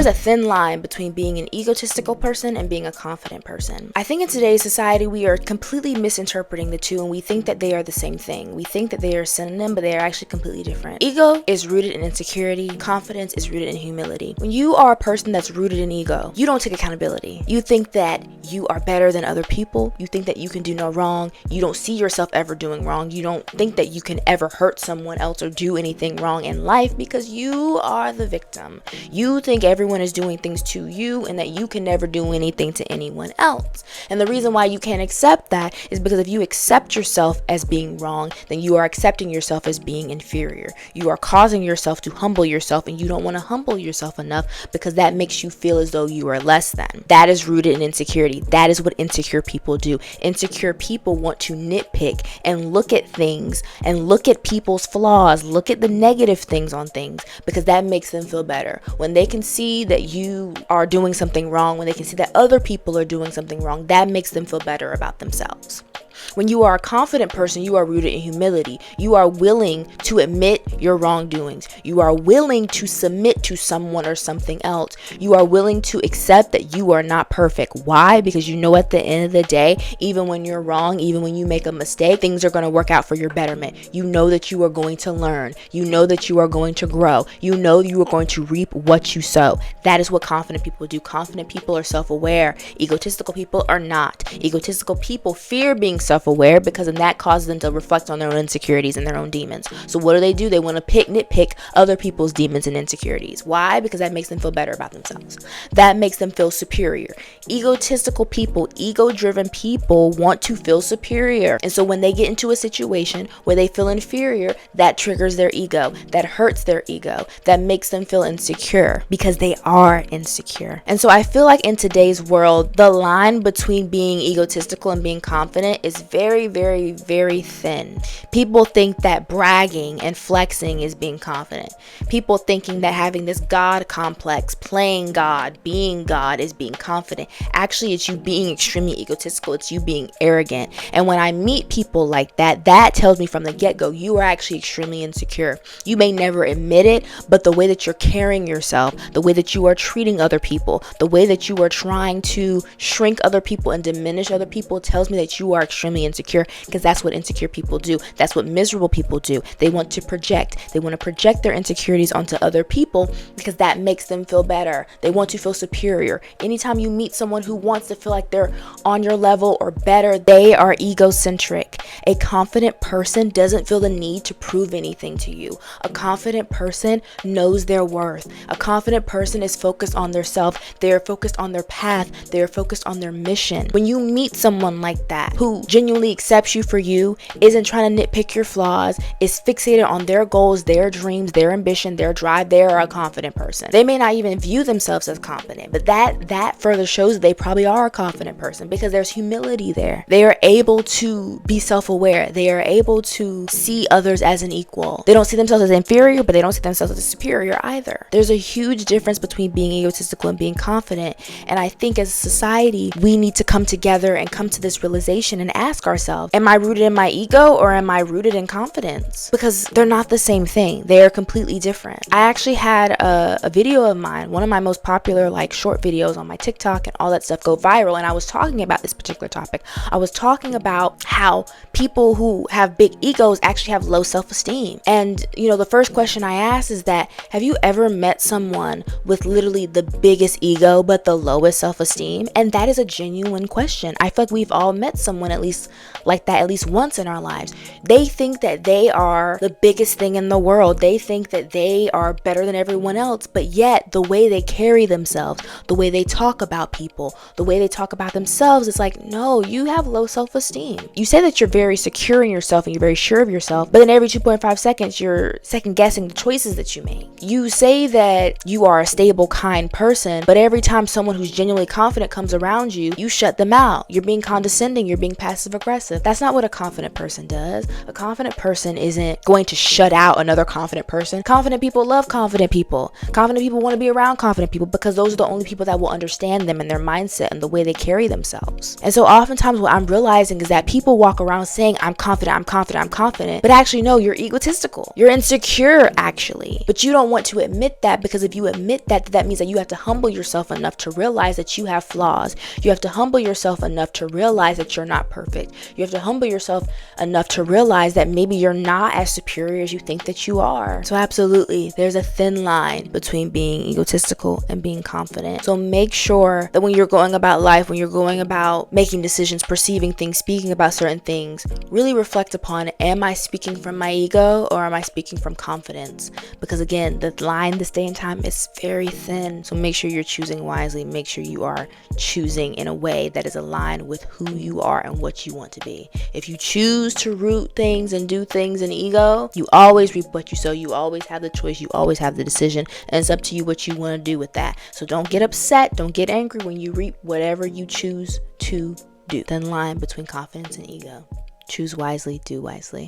There's a thin line between being an egotistical person and being a confident person. I think in today's society, we are completely misinterpreting the two, and we think that they are the same thing. We think that they are synonym, but they are actually completely different. Ego is rooted in insecurity. Confidence is rooted in humility. When you are a person that's rooted in ego, you don't take accountability. You think that you are better than other people. You think that you can do no wrong. You don't see yourself ever doing wrong. You don't think that you can ever hurt someone else or do anything wrong in life because you are the victim. You think everyone is doing things to you and that you can never do anything to anyone else. And the reason why you can't accept that is because if you accept yourself as being wrong, then you are accepting yourself as being inferior. You are causing yourself to humble yourself, and you don't want to humble yourself enough because that makes you feel as though you are less than. That is rooted in insecurity. That is what insecure people do. Insecure people want to nitpick and look at things and look at people's flaws, look at the negative things on things, because that makes them feel better. When they can see that you are doing something wrong, when they can see that other people are doing something wrong, that makes them feel better about themselves. When you are a confident person, you are rooted in humility. You are willing to admit your wrongdoings. You are willing to submit to someone or something else. You are willing to accept that you are not perfect. Why? Because you know at the end of the day, even when you're wrong, even when you make a mistake, things are going to work out for your betterment. You know that you are going to learn. You know that you are going to grow. You know you are going to reap what you sow. That is what confident people do. Confident people are self-aware. Egotistical people are not. Egotistical people fear being self-aware because then that causes them to reflect on their own insecurities and their own demons. So what do? They want to nitpick other people's demons and insecurities. Why? Because that makes them feel better about themselves. That makes them feel superior. Egotistical people, ego-driven people want to feel superior. And so when they get into a situation where they feel inferior, that triggers their ego. That hurts their ego. That makes them feel insecure because they are insecure. And so I feel like in today's world, the line between being egotistical and being confident is very, very, very thin. People think that bragging and flexing is being confident. People thinking that having this God complex, playing God, being God is being confident. Actually, it's you being extremely egotistical. It's you being arrogant. And when I meet people like that, that tells me from the get-go, you are actually extremely insecure. You may never admit it, but the way that you're carrying yourself, the way that you are treating other people, the way that you are trying to shrink other people and diminish other people tells me that you are extremely insecure, because that's what insecure people do. That's what miserable people do. They want to project. They want to project their insecurities onto other people because that makes them feel better. They want to feel superior. Anytime you meet someone who wants to feel like they're on your level or better, they are egocentric. A confident person doesn't feel the need to prove anything to you. A confident person knows their worth. A confident person is focused on their self. They are focused on their path. They are focused on their mission. When you meet someone like that who genuinely accepts you for you, isn't trying to nitpick your flaws, is fixated on their goals, their dreams, their ambition, their drive, they are a confident person. They may not even view themselves as confident, but that further shows that they probably are a confident person because there's humility there. They are able to be self-aware. They are able to see others as an equal. They don't see themselves as inferior, but they don't see themselves as superior either. There's a huge difference between being egotistical and being confident. And I think as a society, we need to come together and come to this realization and ask ourselves, am I rooted in my ego or am I rooted in confidence? Because they're not the same thing. They are completely different. I actually had a video of mine, one of my most popular short videos on my TikTok and all that stuff go viral, and I was talking about this particular topic. I was talking about how people who have big egos actually have low self-esteem. And the first question I asked is that, have you ever met someone with literally the biggest ego but the lowest self-esteem? And that is a genuine question. I feel like we've all met someone at least like that at least once in our lives. They think that they are the biggest thing in the world. They think that they are better than everyone else, but yet the way they carry themselves, the way they talk about people, the way they talk about themselves, it's like, no, you have low self-esteem. You say that you're very secure in yourself and you're very sure of yourself, but then every 2.5 seconds you're second guessing the choices that you make. You say that you are a stable, kind person, but every time someone who's genuinely confident comes around you, you shut them out. You're being condescending, you're being passive passive aggressive. That's not what a confident person does. A confident person isn't going to shut out another confident person. Confident people love confident people. Confident people want to be around confident people because those are the only people that will understand them and their mindset and the way they carry themselves. And so oftentimes what I'm realizing is that people walk around saying, I'm confident, I'm confident, I'm confident, but actually no, you're egotistical. You're insecure actually. But you don't want to admit that, because if you admit that, that means that you have to humble yourself enough to realize that you have flaws. You have to humble yourself enough to realize that you're not perfect. You have to humble yourself enough to realize that maybe you're not as superior as you think that you are. So absolutely, there's a thin line between being egotistical and being confident. So make sure that when you're going about life, when you're going about making decisions, perceiving things, speaking about certain things, really reflect upon, am I speaking from my ego or am I speaking from confidence? Because again, the line this day and time is very thin. So make sure you're choosing wisely. Make sure you are choosing in a way that is aligned with who you are and what you want to be. If you choose to root things and do things in ego, you always reap what you sow. You always have the choice. You always have the decision. And it's up to you what you want to do with that. So don't get upset. Don't get angry when you reap whatever you choose to do. Thin line between confidence and ego. Choose wisely, do wisely.